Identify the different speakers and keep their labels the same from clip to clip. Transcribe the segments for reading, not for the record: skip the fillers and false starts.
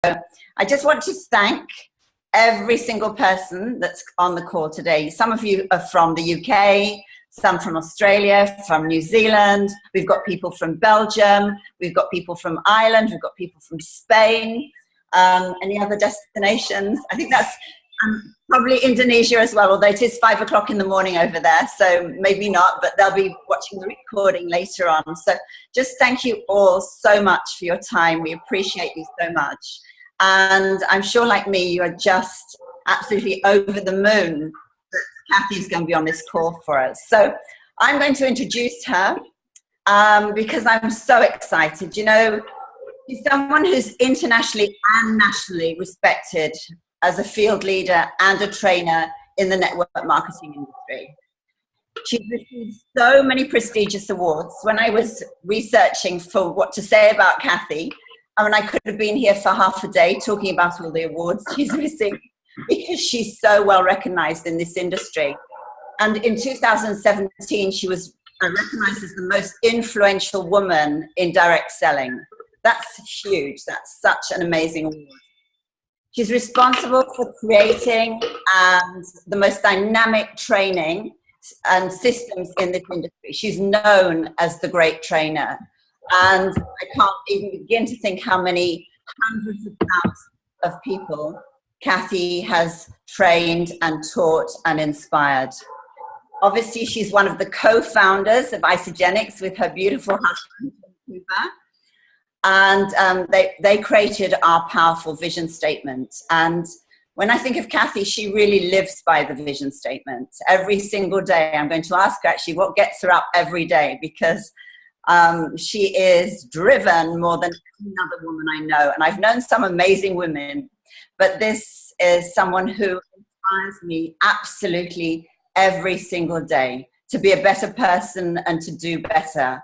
Speaker 1: I just want to thank every single person that's on the call today. Some of you are from the UK, some from Australia, from New Zealand. We've got people from Belgium. We've got people from Ireland. We've got people from Spain. Any other destinations? I think that's probably Indonesia as well, although it is 5 o'clock in the morning over there, so maybe not, but they'll be watching the recording later on. So just thank you all so much for your time. We appreciate you so much. And I'm sure, like me, you are just absolutely over the moon that Kathy's going to be on this call for us. So I'm going to introduce her because I'm so excited. You know, she's someone who's internationally and nationally respected as a field leader and a trainer in the network marketing industry. She's received so many prestigious awards. When I was researching for what to say about Kathy, I mean, I could have been here for half a day talking about all the awards she's received because she's so well recognized in this industry. And in 2017, she was recognized as the most influential woman in direct selling. That's huge. That's such an amazing award. She's responsible for creating the most dynamic training and systems in this industry. She's known as the great trainer. And I can't even begin to think how many hundreds of thousands of people Kathy has trained and taught and inspired. Obviously, she's one of the co-founders of Isagenix with her beautiful husband, Coover. And they created our powerful vision statement. And when I think of Kathy, she really lives by the vision statement. Every single day, I'm going to ask her actually what gets her up every day, because she is driven more than any other woman I know. And I've known some amazing women, but this is someone who inspires me absolutely every single day to be a better person and to do better.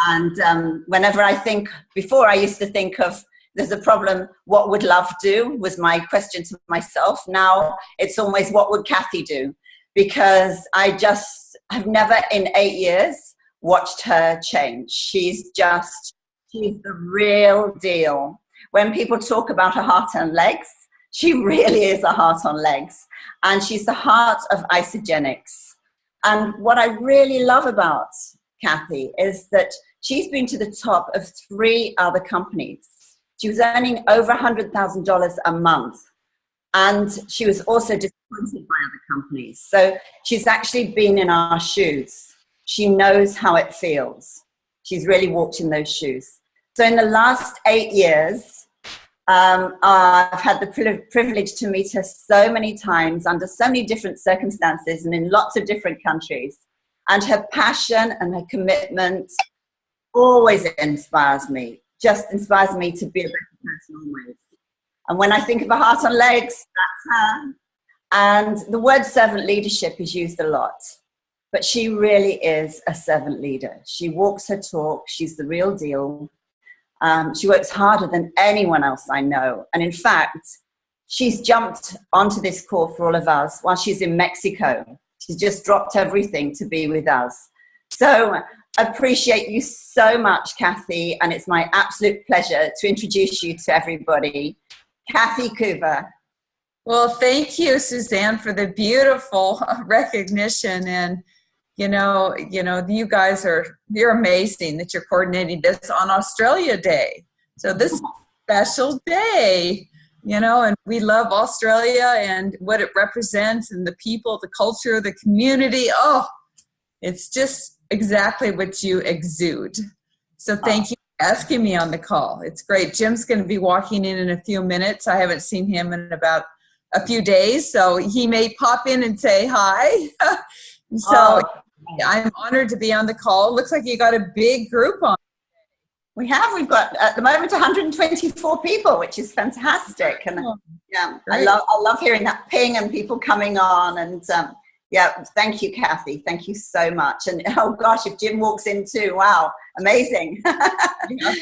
Speaker 1: And whenever I think, before I used to think of, there's a problem, what would love do, was my question to myself. Now it's always, what would Kathy do? Because I just have never in 8 years watched her change. She's the real deal. When people talk about her heart and legs, she really is a heart on legs. And she's the heart of Isagenix. And what I really love about Kathy is that she's been to the top of 3 other companies. She was earning over $100,000 a month. And she was also disappointed by other companies. So she's actually been in our shoes. She knows how it feels. She's really walked in those shoes. So in the last 8 years, I've had the privilege to meet her so many times under so many different circumstances and in lots of different countries. And her passion and her commitment always inspires me, just inspires me to be a better person always. And when I think of a heart on legs, that's her. And the word servant leadership is used a lot, but she really is a servant leader. She walks her talk. She's the real deal. She works harder than anyone else I know. And in fact, she's jumped onto this call for all of us while she's in Mexico. She's just dropped everything to be with us. So I appreciate you so much, Kathy, and it's my absolute pleasure to introduce you to everybody. Kathy Coover.
Speaker 2: Well, thank you, Suzanne, for the beautiful recognition. And, you know, you guys you're amazing that you're coordinating this on Australia Day. So this is a special day, and we love Australia and what it represents and the people, the culture, the community. Oh, it's just exactly what you exude. So thank you for asking me on the call. It's great. Jim's going to be walking in a few minutes. I haven't seen him in about a few days, so he may pop in and say hi. So I'm honored to be on the call. Looks like you got a big group on.
Speaker 1: We've got at the moment 124 people, which is fantastic. And yeah, I love hearing that ping and people coming on. And yeah, thank you, Kathy. Thank you so much. And oh gosh, if Jim walks in too, wow, amazing.
Speaker 2: Yeah.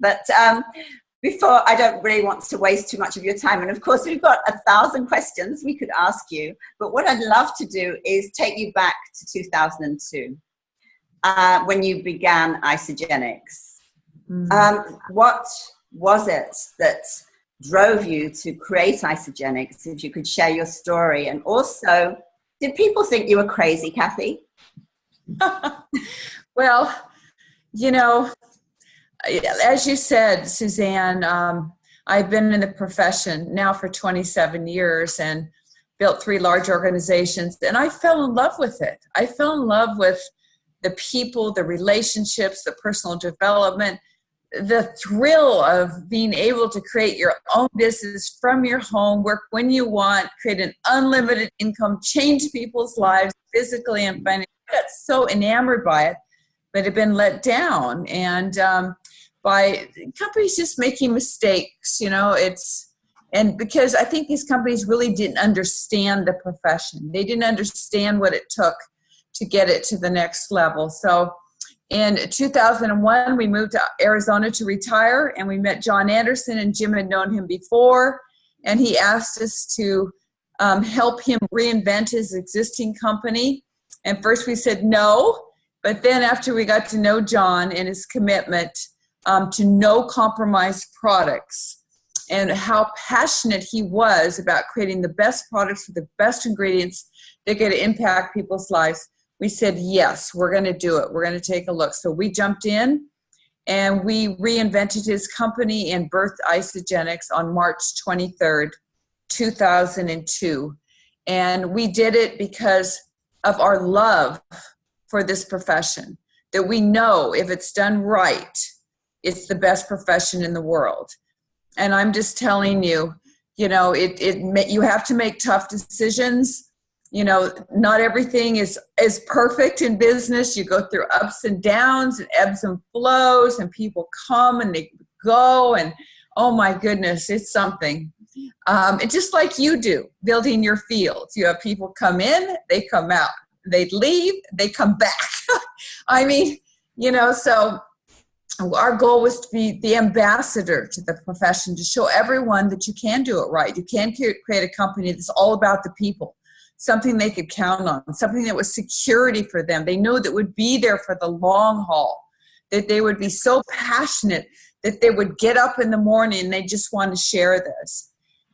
Speaker 1: But before, I don't really want to waste too much of your time. And of course, we've got 1,000 questions we could ask you. But what I'd love to do is take you back to 2002 when you began Isagenix. What was it that drove you to create Isogenics, if you could share your story. And also, did people think you were crazy, Kathy?
Speaker 2: Well, as you said, Suzanne, I've been in the profession now for 27 years and built 3 large organizations, and I fell in love with it. I fell in love with the people, the relationships, the personal development, the thrill of being able to create your own business from your home, work when you want, create an unlimited income, change people's lives physically and financially. I got so enamored by it, but had been let down. And by companies just making mistakes, and because I think these companies really didn't understand the profession. They didn't understand what it took to get it to the next level. So in 2001, we moved to Arizona to retire, and we met John Anderson, and Jim had known him before, and he asked us to help him reinvent his existing company. And first we said no, but then after we got to know John and his commitment to no compromise products, and how passionate he was about creating the best products with the best ingredients that could impact people's lives, we said, yes, we're going to do it. We're going to take a look. So we jumped in and we reinvented his company and birthed Isogenics on March 23rd, 2002. And we did it because of our love for this profession, that we know if it's done right, it's the best profession in the world. And I'm just telling you, you have to make tough decisions. Not everything is perfect in business. You go through ups and downs and ebbs and flows, and people come and they go, and oh my goodness, it's something. It's just like you do, building your fields. You have people come in, they come out. They leave, they come back. I mean, so our goal was to be the ambassador to the profession, to show everyone that you can do it right. You can create a company that's all about the people, something they could count on, something that was security for them. They know that would be there for the long haul, that they would be so passionate that they would get up in the morning and they just want to share this.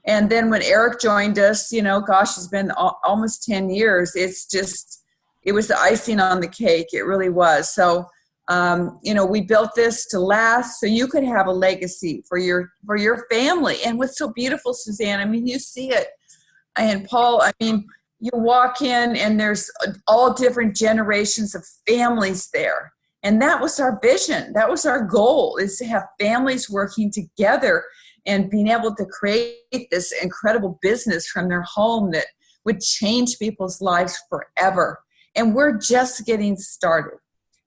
Speaker 2: And then when Eric joined us, it's been almost 10 years. It was the icing on the cake. It really was. So, we built this to last so you could have a legacy for your family. And what's so beautiful, Suzanne, I mean, you see it. And Paul, I mean, you walk in and there's all different generations of families there. And that was our vision. That was our goal, is to have families working together and being able to create this incredible business from their home that would change people's lives forever. And we're just getting started.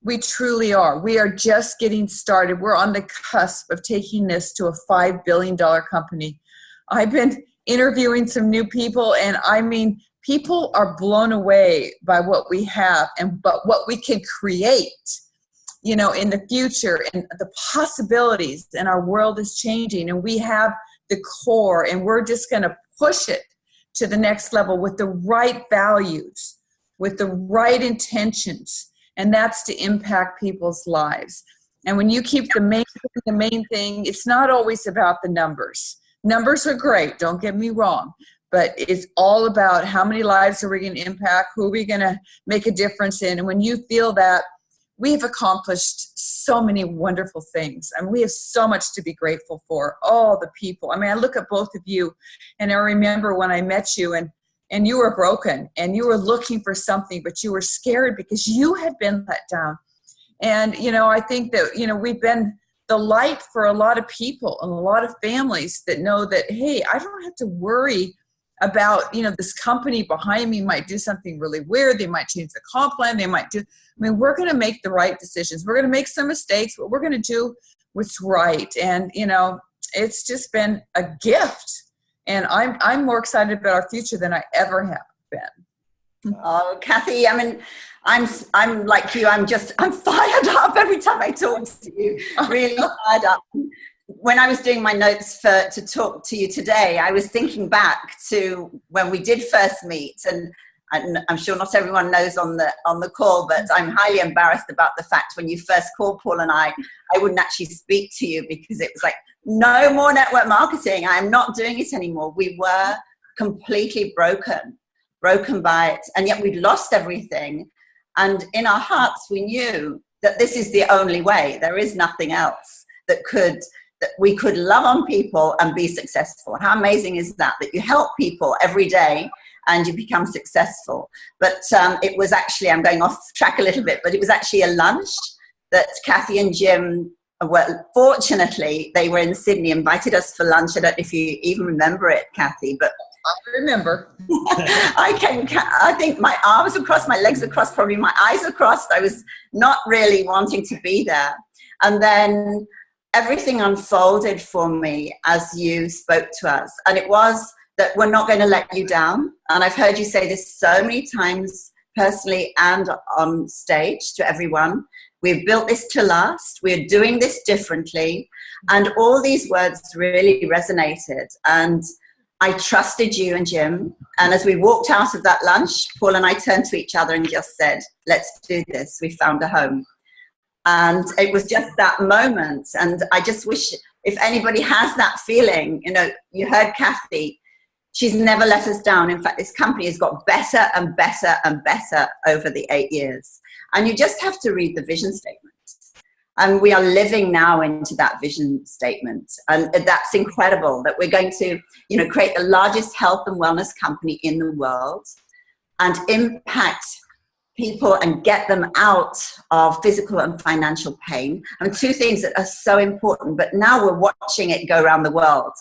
Speaker 2: We truly are. We are just getting started. We're on the cusp of taking this to a $5 billion company. I've been interviewing some new people, and I mean, people are blown away by what we have but what we can create, in the future, and the possibilities. And our world is changing, and we have the core, and we're just going to push it to the next level with the right values, with the right intentions. And that's to impact people's lives. And when you keep the main thing, it's not always about the numbers. Numbers are great, don't get me wrong, but it's all about how many lives are we going to impact, who are we going to make a difference in. And when you feel that, we've accomplished so many wonderful things. And we have so much to be grateful for, all the people. I mean, I look at both of you, and I remember when I met you, and you were broken and you were looking for something, but you were scared because you had been let down. And, I think that, we've been the light for a lot of people and a lot of families that know that, hey, I don't have to worry about, this company behind me might do something really weird. They might change the comp plan. We're going to make the right decisions. We're going to make some mistakes, but we're going to do what's right. And, it's just been a gift. And I'm more excited about our future than I ever have been.
Speaker 1: Oh, Kathy, I mean, I'm like you. I'm fired up every time I talk to you. Really fired up. When I was doing my notes to talk to you today, I was thinking back to when we did first meet, and I'm sure not everyone knows on the call, but I'm highly embarrassed about the fact when you first called Paul and I wouldn't actually speak to you because it was like, no more network marketing. I'm not doing it anymore. We were completely broken by it. And yet we'd lost everything. And in our hearts, we knew that this is the only way. There is nothing else that we could love on people and be successful. How amazing is that you help people every day and you become successful. But it was actually, I'm going off track a little bit, but it was actually a lunch that Kathy and Jim, well, fortunately, they were in Sydney, invited us for lunch. I don't know if you even remember it, Kathy, but
Speaker 2: I remember.
Speaker 1: I think my arms were crossed, my legs were crossed, probably my eyes were crossed. I was not really wanting to be there. And then everything unfolded for me as you spoke to us. And it was that we're not going to let you down. And I've heard you say this so many times, personally and on stage, to everyone. We've built this to last. We're doing this differently. And all these words really resonated. And I trusted you and Jim. And as we walked out of that lunch, Paul and I turned to each other and just said, let's do this. We found a home. And it was just that moment. And I just wish if anybody has that feeling, you heard Kathy, she's never let us down. In fact, this company has got better and better and better over the 8 years. And you just have to read the vision statement. And we are living now into that vision statement. And that's incredible that we're going to, create the largest health and wellness company in the world and impact people and get them out of physical and financial pain. Two things that are so important, but now we're watching it go around the world.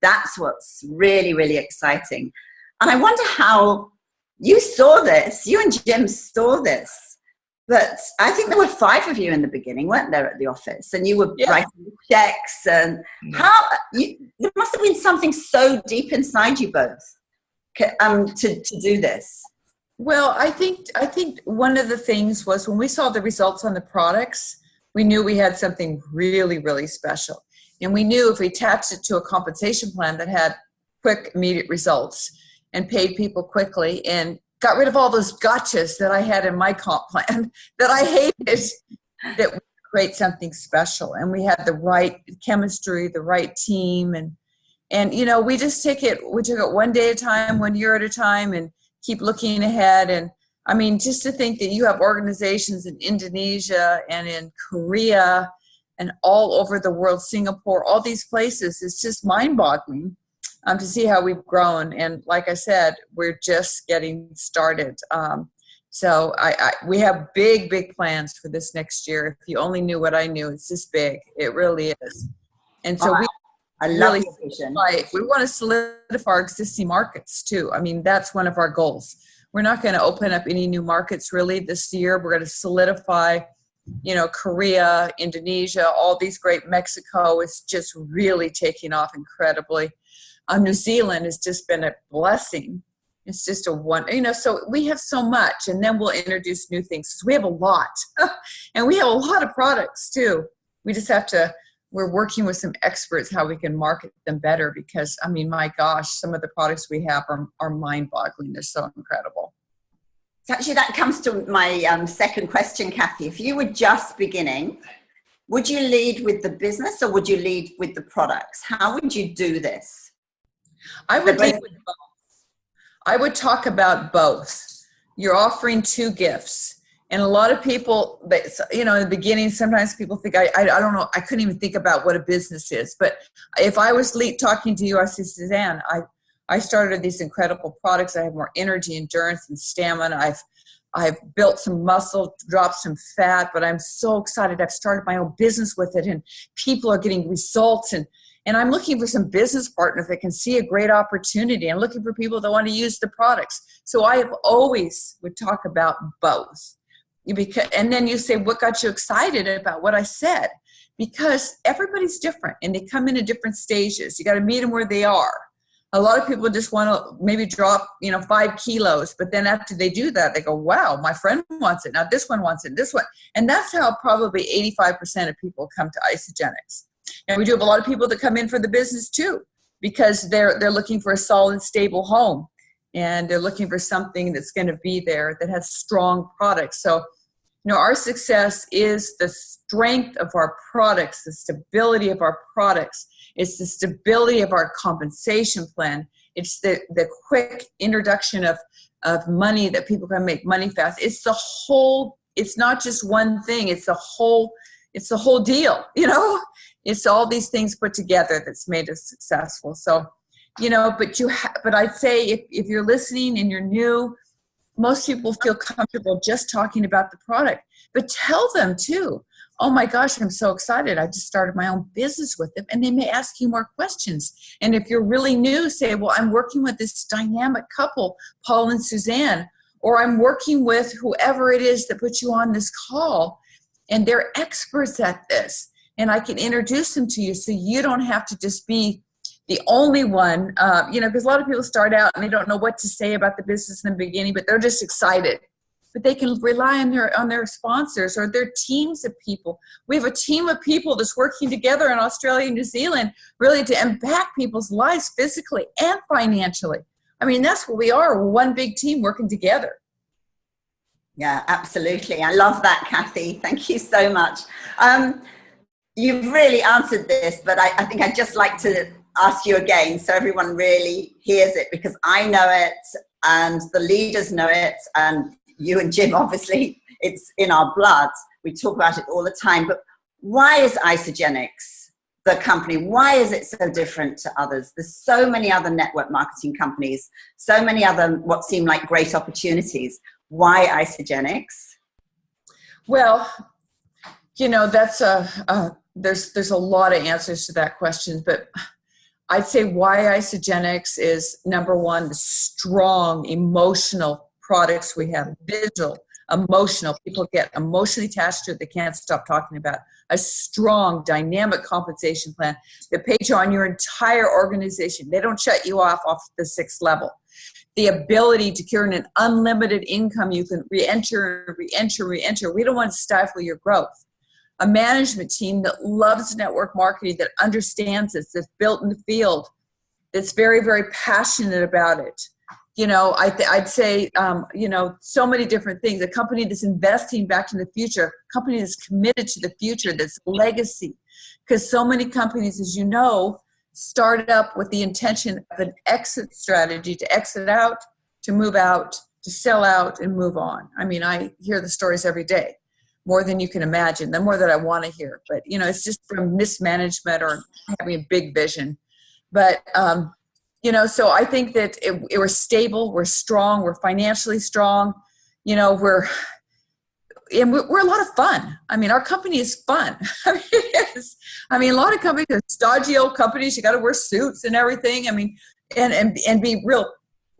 Speaker 1: That's what's really, really exciting. And I wonder how you saw this, you and Jim saw this. But I think there were 5 of you in the beginning, weren't there, at the office? And you were writing checks. And there must have been something so deep inside you both to do this.
Speaker 2: Well, I think one of the things was when we saw the results on the products, we knew we had something really, really special. And we knew if we attached it to a compensation plan that had quick, immediate results and paid people quickly and got rid of all those gotchas that I had in my comp plan that I hated, that we could create something special. And we had the right chemistry, the right team. And we just took it one day at a time, 1 year at a time, and keep looking ahead. And I mean, just to think that you have organizations in Indonesia and in Korea and all over the world, Singapore, all these places, it's just mind-boggling to see how we've grown. And like I said, we're just getting started. So we have big, big plans for this next year. If you only knew what I knew, it's this big. It really is. And so we want to solidify our existing markets too. I mean, that's one of our goals. We're not going to open up any new markets really this year. We're going to solidify, Korea, Indonesia, all these great. Mexico is just really taking off incredibly. New Zealand has just been a blessing. It's just so we have so much, and then we'll introduce new things. So we have a lot, and we have a lot of products too. We just have to, we're working with some experts how we can market them better because, I mean, my gosh, some of the products we have are mind-boggling. They're so incredible.
Speaker 1: So actually, that comes to my second question, Kathy. If you were just beginning, would you lead with the business or would you lead with the products? How would you do this?
Speaker 2: I would lead with both. I would talk about both. You're offering 2 gifts. And a lot of people, in the beginning, sometimes people think, I don't know, I couldn't even think about what a business is. But if I was talking to you, I say, Suzanne, I started these incredible products. I have more energy, endurance, and stamina. I've built some muscle, dropped some fat, but I'm so excited. I've started my own business with it, and people are getting results. And I'm looking for some business partners that can see a great opportunity. I'm looking for people that want to use the products. So I have always would talk about both. And then you say, what got you excited about what I said? Because everybody's different and they come in at different stages. You got to meet them where they are. A lot of people just want to maybe drop, 5 kilos, but then after they do that, they go, wow, my friend wants it. Now this one wants it, this one. And that's how probably 85% of people come to Isogenics. And we do have a lot of people that come in for the business too, because they're looking for a solid, stable home. and they're looking for something that's going to be there that has strong products. So, our success is the strength of our products, the stability of our products. It's the stability of our compensation plan. It's the quick introduction of money that people can make money fast. It's the whole, it's not just one thing. It's the whole deal, It's all these things put together that's made us successful. So, but I'd say if you're listening and you're new, most people feel comfortable just talking about the product, but tell them too, oh my gosh, I'm so excited. I just started my own business with them, and they may ask you more questions. And if you're really new, say, well, I'm working with this dynamic couple, Paul and Suzanne, or I'm working with whoever it is that put you on this call, and they're experts at this, and I can introduce them to you so you don't have to just be the only one, because a lot of people start out and they don't know what to say about the business in the beginning, but they're just excited. But they can rely on their sponsors or their teams of people. We have a team of people that's working together in Australia and New Zealand really to impact people's lives physically and financially. I mean, that's what we are. We're one big team working together.
Speaker 1: Yeah, absolutely. I love that, Kathy. Thank you so much. You've really answered this, but I think I'd just like to ask you again so everyone really hears it, because I know it and the leaders know it, and you and Jim, obviously, it's in our blood. We talk about it all the time. But why is Isagenix the company? Why is it so different to others? There's so many other network marketing companies, so many other what seem like great opportunities. Why Isagenix?
Speaker 2: Well, that's there's a lot of answers to that question, but I'd say why Isagenix is number one, the strong emotional products we have, visual, emotional. People get emotionally attached to it. They can't stop talking about a strong, dynamic compensation plan that pays you on your entire organization. They don't shut you off the 6th level. The ability to earn an unlimited income, you can re-enter. We don't want to stifle your growth. A management team that loves network marketing, that understands this, that's built in the field, that's very, very passionate about it. I'd say, so many different things. A company that's investing back in the future, a company that's committed to the future, that's legacy. Because so many companies, as you know, start up with the intention of an exit strategy, to exit out, to move out, to sell out, and move on. I mean, I hear the stories every day. More than you can imagine, the more that I want to hear. But, it's just from mismanagement or having a big vision. But, so I think that we're stable, we're strong, we're financially strong, we're a lot of fun. I mean, our company is fun. I mean, a lot of companies are stodgy old companies. You got to wear suits and everything. I mean, and be real,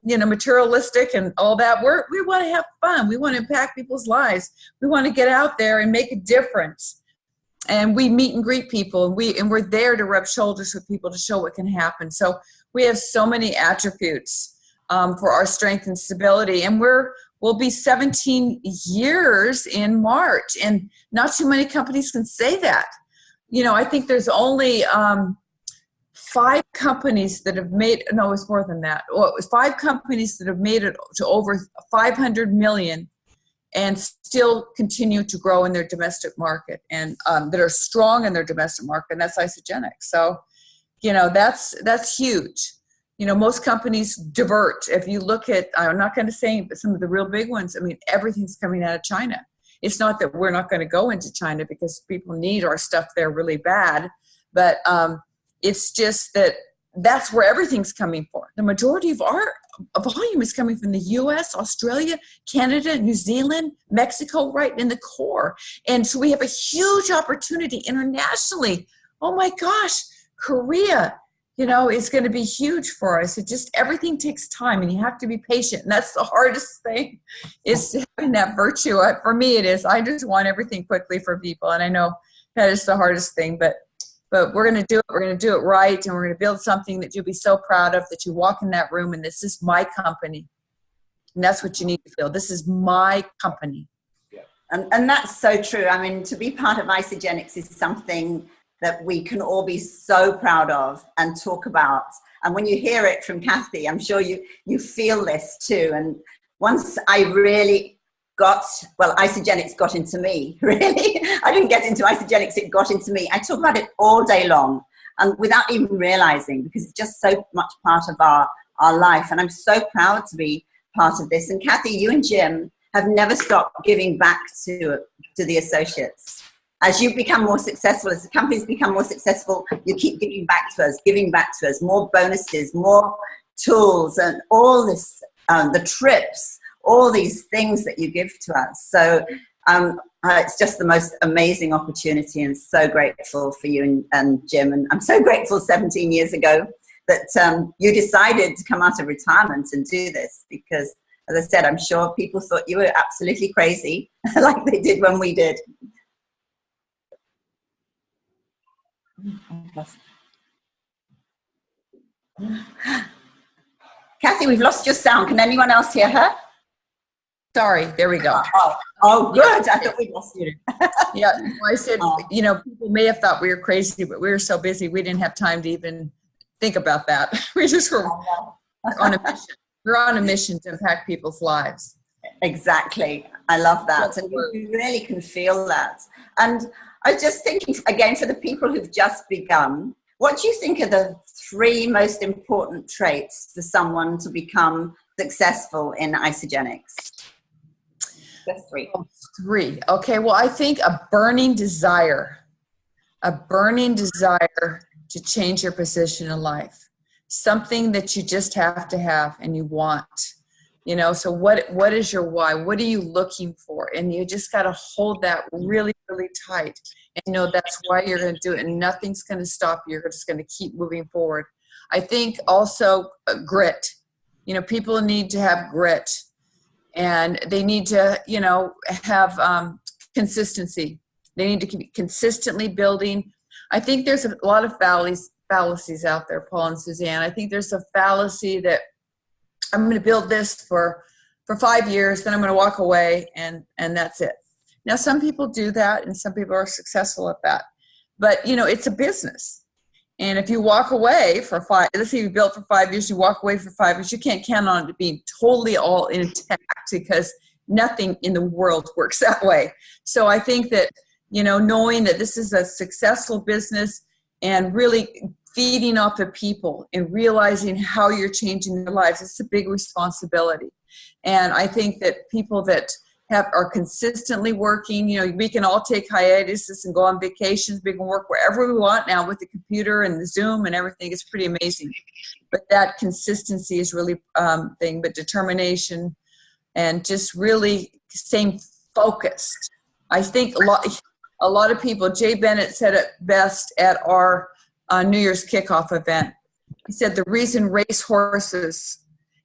Speaker 2: materialistic and all that. We want to have fun. We want to impact people's lives. We want to get out there and make a difference. And we meet and greet people, and we're there to rub shoulders with people to show what can happen. So we have so many attributes for our strength and stability. And we'll be 17 years in March, and not too many companies can say that. I think there's only 5 companies that have made, no, it's more than that. Well, it was 5 companies that have made it to over 500 million and still continue to grow in their domestic market, and that are strong in their domestic market, and that's Isagenix. So, that's huge. Most companies divert. If you look at, I'm not going to say, but some of the real big ones, I mean, everything's coming out of China. It's not that we're not going to go into China because people need our stuff there really bad, but it's just that that's where everything's coming from. The majority of our volume is coming from the U.S., Australia, Canada, New Zealand, Mexico, right in the core. And so we have a huge opportunity internationally. Oh my gosh, Korea, is going to be huge for us. It just, everything takes time, and you have to be patient. And that's the hardest thing, is having that virtue. For me, it is. I just want everything quickly for people. And I know that is the hardest thing, but we're going to do it. We're going to do it right. And we're going to build something that you'll be so proud of, that you walk in that room and this is my company. And that's what you need to feel. This is my company.
Speaker 1: And that's so true. I mean, to be part of Isagenix is something that we can all be so proud of and talk about. And when you hear it from Kathy, I'm sure you feel this too. And once I really Isogenics got into me, really. I didn't get into Isogenics, it got into me. I talk about it all day long and without even realizing, because it's just so much part of our life. And I'm so proud to be part of this. And Kathy, you and Jim have never stopped giving back to the associates. As you become more successful, as the companies become more successful, you keep giving back to us, more bonuses, more tools, and all this, the trips, all these things that you give to us. So it's just the most amazing opportunity, and so grateful for you and Jim. And I'm so grateful 17 years ago that you decided to come out of retirement and do this, because, as I said, I'm sure people thought you were absolutely crazy, like they did when we did. Kathy, we've lost your sound. Can anyone else hear her?
Speaker 2: Sorry, there we go.
Speaker 1: Oh, good. I thought we lost you.
Speaker 2: Yeah, I said, people may have thought we were crazy, but we were so busy we didn't have time to even think about that. We just were on a mission. We're on a mission to impact people's lives.
Speaker 1: Exactly. I love that. And you really can feel that. And I was just thinking, again, for the people who've just begun, what do you think are the 3 most important traits for someone to become successful in Isogenics? Just 3.
Speaker 2: 3. Okay. Well, I think a burning desire to change your position in life, something that you just have to have and you want. So what is your why? What are you looking for? And you just got to hold that really, really tight and know that's why you're going to do it, and nothing's going to stop you. You're just going to keep moving forward. I think also grit. People need to have grit, and they need to, have consistency. They need to keep consistently building. I think there's a lot of fallacies out there, Paul and Suzanne. I think there's a fallacy that I'm going to build this for 5 years, then I'm going to walk away, and that's it. Now, some people do that, and some people are successful at that. But, it's a business. And if you walk away for 5, let's say you built for 5 years, you walk away for 5 years, you can't count on it being totally all intact, because nothing in the world works that way. So I think that, knowing that this is a successful business and really feeding off of people and realizing how you're changing their lives, it's a big responsibility. And I think that people that are consistently working, we can all take hiatuses and go on vacations. We can work wherever we want now with the computer and the Zoom and everything. It's pretty amazing. But that consistency is really thing, but determination and just really staying focused. I think a lot of people, Jay Bennett said it best at our New Year's kickoff event. He said the reason racehorses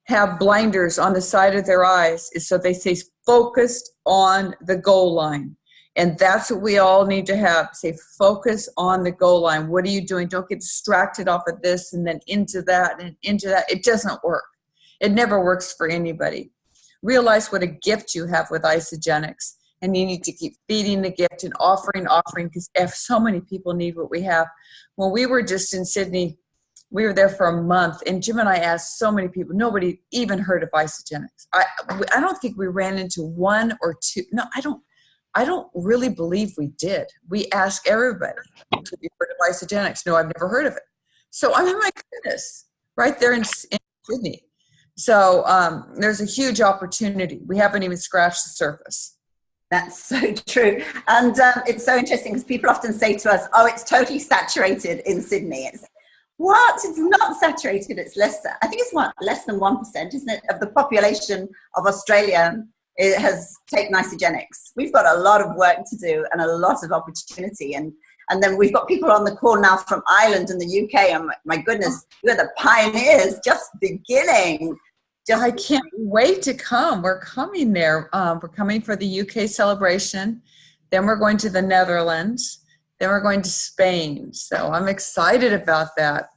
Speaker 2: have blinders on the side of their eyes is so they stay focused on the goal line. And that's what we all need to have. Say, focus on the goal line. What are you doing? Don't get distracted off of this and then into that and into that. It doesn't work. It never works for anybody. Realize what a gift you have with Isogenics. And you need to keep feeding the gift and offering, because so many people need what we have. When we were just in Sydney, we were there for a month, and Jim and I asked so many people. Nobody even heard of Isogenics. I don't think we ran into 1 or 2. No, I don't really believe we did. We asked everybody, have you heard of Isogenics? No, I've never heard of it. So, my goodness, right there in Sydney. So there's a huge opportunity. We haven't even scratched the surface.
Speaker 1: That's so true. And it's so interesting because people often say to us, oh, it's totally saturated in Sydney. It's what? It's not saturated. It's less than 1%, isn't it, of the population of Australia it has taken Isogenics. We've got a lot of work to do and a lot of opportunity. And then we've got people on the call now from Ireland and the UK. And my goodness, we're the pioneers just beginning.
Speaker 2: I can't wait to come. We're coming there. We're coming for the UK celebration. Then we're going to the Netherlands. Then we're going to Spain. So I'm excited about that.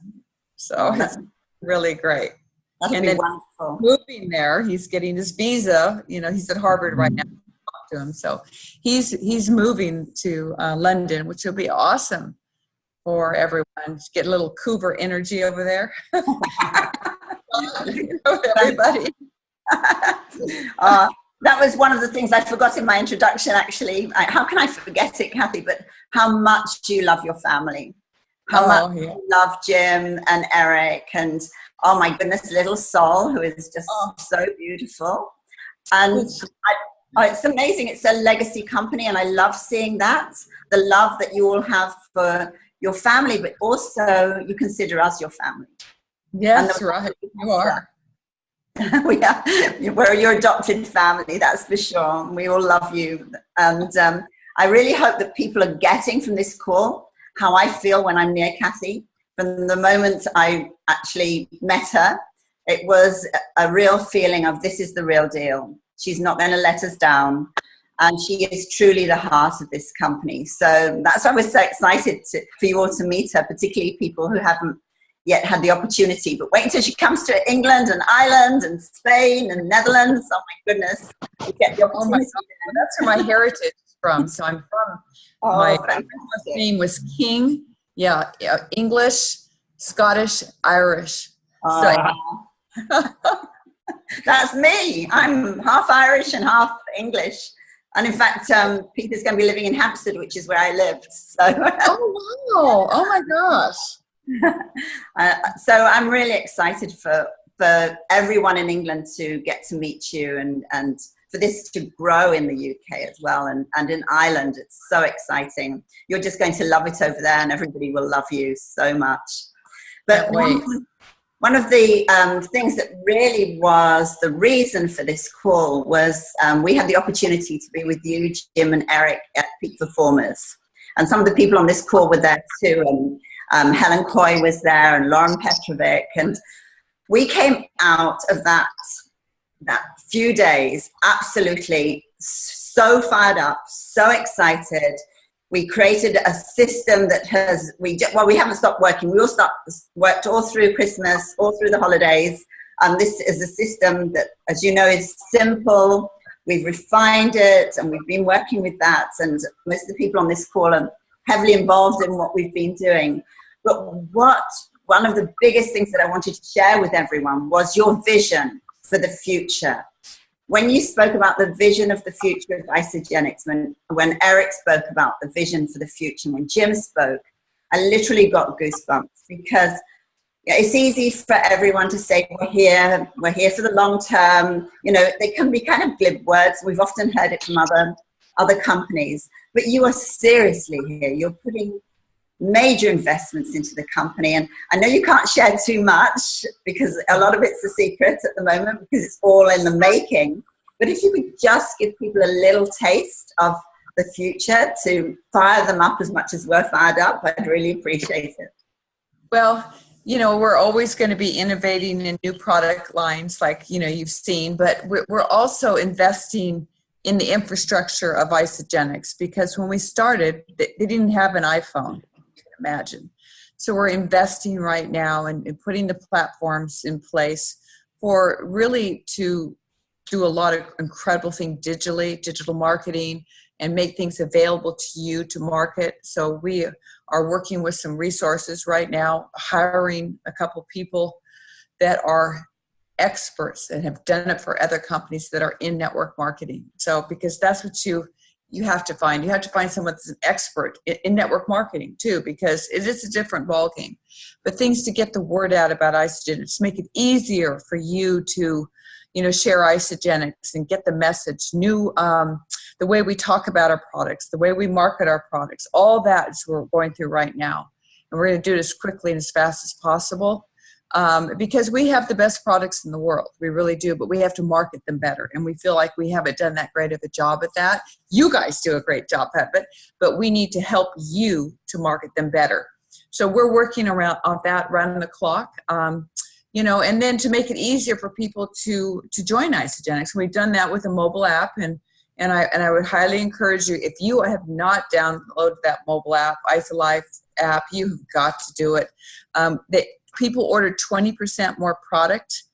Speaker 2: So it's really great.
Speaker 1: That'll be wonderful.
Speaker 2: Moving there, he's getting his visa. He's at Harvard right now. Talk to him. So he's moving to London, which will be awesome. for everyone. Get a little Coover energy over there. Everybody.
Speaker 1: That was one of the things I forgot in my introduction, actually. How can I forget it, Kathy? But how much do you love your family? How much do you love Jim and Eric and, oh my goodness, little Sol, who is just so beautiful. And it's amazing. It's a legacy company, and I love seeing that. The love that you all have for your family, but also you consider us your family.
Speaker 2: Yes, right. You are.
Speaker 1: We're your adopted family, that's for sure. We all love you. And I really hope that people are getting from this call how I feel when I'm near Kathy. From the moment I actually met her, it was a real feeling of this is the real deal. She's not going to let us down. And she is truly the heart of this company. So that's why we're so excited for you all to meet her, particularly people who haven't yet had the opportunity. But wait until she comes to England and Ireland and Spain and Netherlands. Oh my goodness. You get the opportunity.
Speaker 2: That's where my heritage is from. So I'm from, my name was King. Yeah, English, Scottish, Irish.
Speaker 1: That's me. I'm half Irish and half English. And in fact, Peter's going to be living in Hampstead, which is where I lived. So.
Speaker 2: Oh, wow. Oh, my gosh.
Speaker 1: So I'm really excited for everyone in England to get to meet you and for this to grow in the UK as well and in Ireland. It's so exciting. You're just going to love it over there and everybody will love you so much. But one of the things that really was the reason for this call was we had the opportunity to be with you, Jim and Eric at Peak Performers. And some of the people on this call were there too. And Helen Coy was there and Lauren Petrovic. And we came out of that few days absolutely so fired up, so excited. We created a system that we haven't stopped working. We worked all through Christmas, all through the holidays. This is a system that, as you know, is simple. We've refined it and we've been working with that. And most of the people on this call are heavily involved in what we've been doing. But one of the biggest things that I wanted to share with everyone was your vision for the future. When you spoke about the vision of the future of Isogenics, when Eric spoke about the vision for the future, when Jim spoke, I literally got goosebumps because it's easy for everyone to say, we're here for the long term. You know, they can be kind of glib words. We've often heard it from other companies, but you are seriously here. You're putting major investments into the company. And I know you can't share too much because a lot of it's a secret at the moment because it's all in the making. But if you could just give people a little taste of the future to fire them up as much as we're fired up, I'd really appreciate it.
Speaker 2: Well, you know, we're always going to be innovating in new product lines like, you know, you've seen, but we're also investing in the infrastructure of Isogenics because when we started, they didn't have an iPhone. Imagine. So we're investing right now in putting the platforms in place for really to do a lot of incredible things digitally, digital marketing, and make things available to you to market. So we are working with some resources right now, hiring a couple people that are experts and have done it for other companies that are in network marketing. So because that's what you have to find. You have to find someone that's an expert in network marketing too, because it is a different ballgame. But things to get the word out about Isogenics, make it easier for you to, you know, share Isogenics and get the message. The way we talk about our products, the way we market our products, all that is what we're going through right now. And we're going to do it as quickly and as fast as possible. Because we have the best products in the world. We really do, but we have to market them better. And we feel like we haven't done that great of a job at that. You guys do a great job at it, but we need to help you to market them better. So we're working around on that around the clock, you know, and then to make it easier for people to join Isogenics. We've done that with a mobile app, and I would highly encourage you, if you have not downloaded that mobile app, IsoLife app, you've got to do it. People ordered 20% more product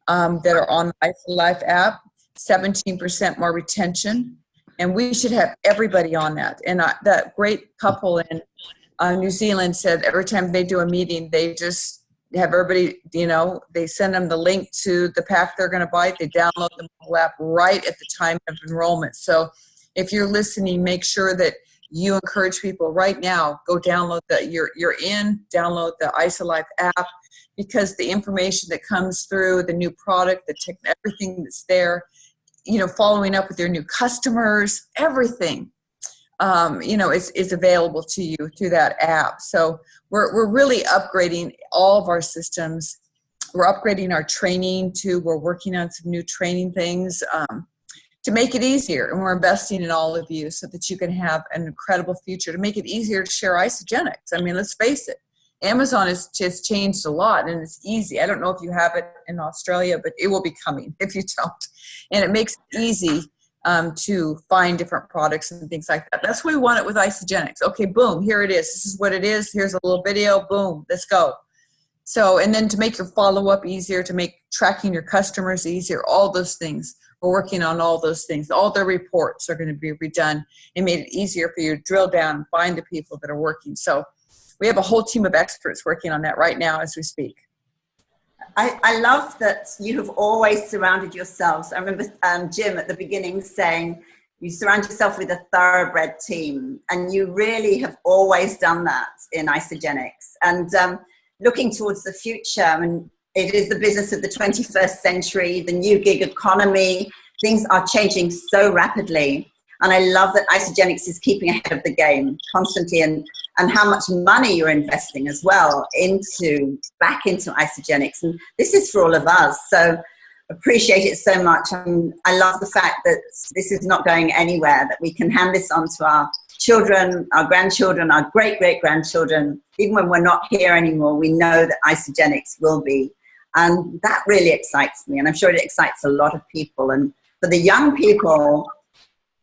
Speaker 2: that are on the IsoLife app, 17% more retention, and we should have everybody on that. And that great couple in New Zealand said every time they do a meeting, they just have everybody, they send them the link to the pack they're going to buy. They download the mobile app right at the time of enrollment. So if you're listening, make sure that you encourage people right now, go download download the IsaLife app, because the information that comes through, the new product, everything that's there, following up with your new customers, everything, is available to you through that app. So we're really upgrading all of our systems. We're upgrading our training too. We're working on some new training things to make it easier. And we're investing in all of you so that you can have an incredible future, to make it easier to share Isagenix. I mean, let's face it. Amazon has just changed a lot, and it's easy. I don't know if you have it in Australia, but it will be coming if you don't. And it makes it easy to find different products and things like that. That's what we want it with Isagenix. Okay, boom, here it is. This is what it is. Here's a little video. Boom, let's go. So, and then to make your follow-up easier, to make tracking your customers easier, all those things. We're working on all those things. All their reports are going to be redone and made it easier for you to drill down and find the people that are working. So we have a whole team of experts working on that right now as we speak.
Speaker 1: I love that you have always surrounded yourselves. I remember Jim at the beginning saying you surround yourself with a thoroughbred team, and you really have always done that in Isagenix. And looking towards the future, and it is the business of the 21st century, the new gig economy, things are changing so rapidly. And I love that Isagenix is keeping ahead of the game constantly, and how much money you're investing as well back into Isagenix. And this is for all of us. So appreciate it so much. I love the fact that this is not going anywhere, that we can hand this on to our children, our grandchildren, our great-great-grandchildren. Even when we're not here anymore, we know that Isagenix will be. And that really excites me. And I'm sure it excites a lot of people. And for the young people,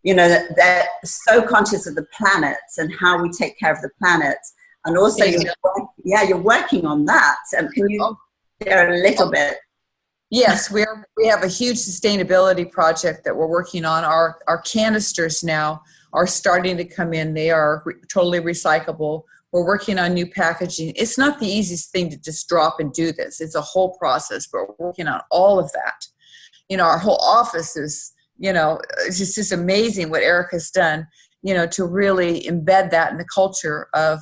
Speaker 1: they're so conscious of the planet and how we take care of the planet. And also, you're working on that. Can you share a little bit?
Speaker 2: Yes, we have a huge sustainability project that we're working on. Our canisters now are starting to come in. They are totally recyclable. We're working on new packaging. It's not the easiest thing to just drop and do this. It's a whole process, but we're working on all of that. Our whole office is, it's just amazing what Erica's done, to really embed that in the culture of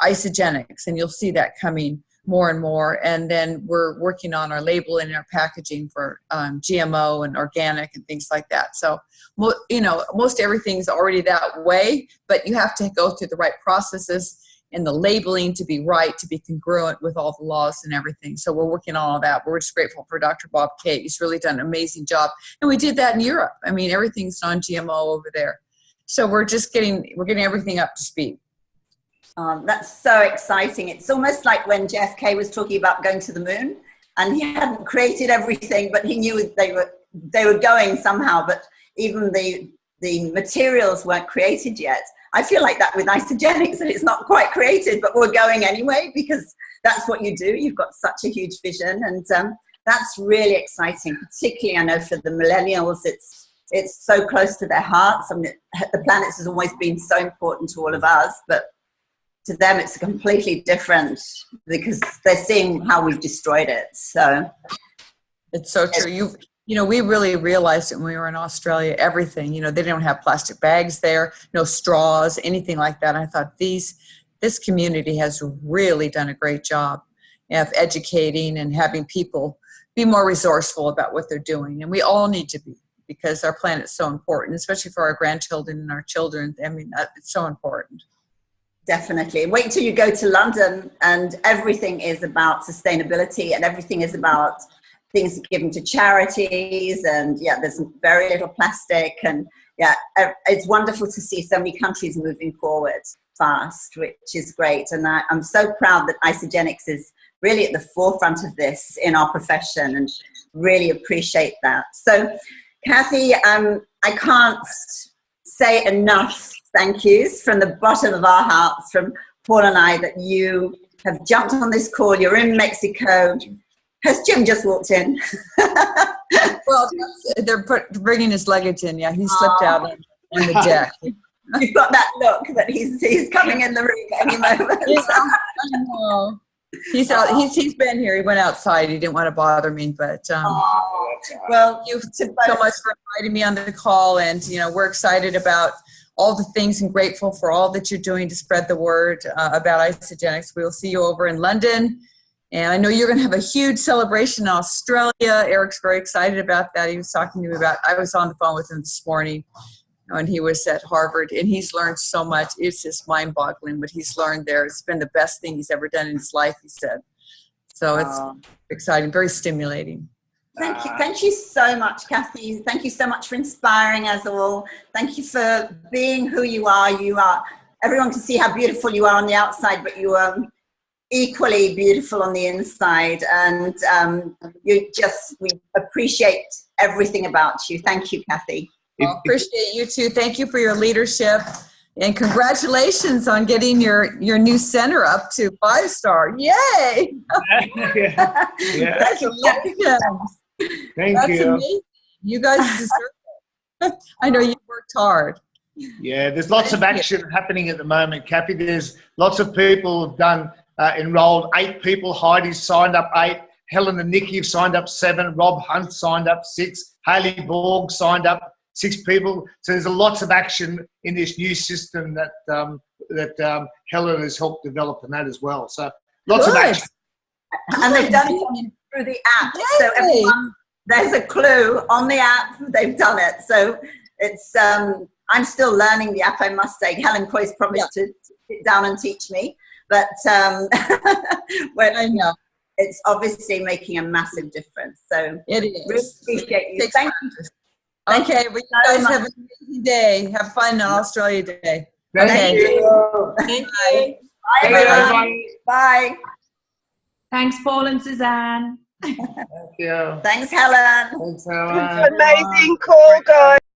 Speaker 2: Isagenix. And you'll see that coming more and more. And then we're working on our labeling and our packaging for GMO and organic and things like that. So, most everything's already that way, but you have to go through the right processes and the labeling to be right, to be congruent with all the laws and everything. So we're working on all that. We're just grateful for Dr. Bob Kate. He's really done an amazing job. And we did that in Europe. I mean, everything's non-GMO over there. So we're getting everything up to speed.
Speaker 1: That's so exciting. It's almost like when JFK was talking about going to the moon, and he hadn't created everything, but he knew they were going somehow, but even the materials weren't created yet. I feel like that with Isagenix, that it's not quite created, but we're going anyway, because that's what you do. You've got such a huge vision, and that's really exciting. Particularly, I know for the millennials, it's so close to their hearts. I mean, the planet has always been so important to all of us, but to them, it's completely different because they're seeing how we've destroyed it. So
Speaker 2: it's so true. We really realized it when we were in Australia, everything, they don't have plastic bags there, no straws, anything like that. And I thought this community has really done a great job of educating and having people be more resourceful about what they're doing. And we all need to be, because our planet's so important, especially for our grandchildren and our children. I mean, it's so important.
Speaker 1: Definitely. Wait till you go to London, and everything is about sustainability, and everything is about things given to charities, and there's very little plastic, and it's wonderful to see so many countries moving forward fast, which is great. And I'm so proud that Isagenix is really at the forefront of this in our profession, and really appreciate that. So Kathy, I can't say enough thank yous from the bottom of our hearts, from Paul and I, that you have jumped on this call. You're in Mexico. Has Jim just walked in?
Speaker 2: Well, they're bringing his luggage in. Yeah, he slipped out on the deck.
Speaker 1: You've got that look that he's coming in the room any moment.
Speaker 2: Yeah, I know. He's out. He's been here. He went outside. He didn't want to bother me, but
Speaker 1: well,
Speaker 2: thank you so much for inviting me on the call. And we're excited about all the things and grateful for all that you're doing to spread the word about Isagenix. We will see you over in London, and I know you're going to have a huge celebration in Australia. Eric's very excited about that. He was talking to me about. I was on the phone with him this morning. And he was at Harvard, and he's learned so much. It's just mind-boggling what he's learned there. It's been the best thing he's ever done in his life, he said. So it's exciting, very stimulating.
Speaker 1: Thank you so much, Kathy. Thank you so much for inspiring us all. Thank you for being who you are. Everyone can see how beautiful you are on the outside, but you are equally beautiful on the inside. And we appreciate everything about you. Thank you, Kathy.
Speaker 2: Well, appreciate you too. Thank you for your leadership, and congratulations on getting your new center up to 5-star. Yay!
Speaker 3: Yeah.
Speaker 2: Congratulations.
Speaker 3: Thank you.
Speaker 2: Amazing. You guys deserve it. I know you worked hard.
Speaker 3: Yeah, there's lots of action happening at the moment, Kathy. There's lots of people have done enrolled 8 people. Heidi's signed up 8. Helen and Nikki have signed up 7. Rob Hunt signed up 6. Haley Borg signed up 6 people. So there's lots of action in this new system that Helen has helped develop in that as well. So lots of action.
Speaker 1: And they've done it through the app. Yay. So everyone, there's a clue on the app. They've done it. So it's I'm still learning the app, I must say. Helen Coy's promised to sit down and teach me. But
Speaker 2: I know.
Speaker 1: It's obviously making a massive difference. So
Speaker 2: it is.
Speaker 1: Really appreciate you. Thank you.
Speaker 2: Okay, well, you guys have an amazing day. Have fun on Australia Day.
Speaker 3: Thank you.
Speaker 1: Bye. Bye, everyone. Bye.
Speaker 4: Thanks, Paul and Suzanne.
Speaker 3: Thank you.
Speaker 1: Thanks, Helen.
Speaker 3: Thanks, Helen.
Speaker 5: Amazing call, guys.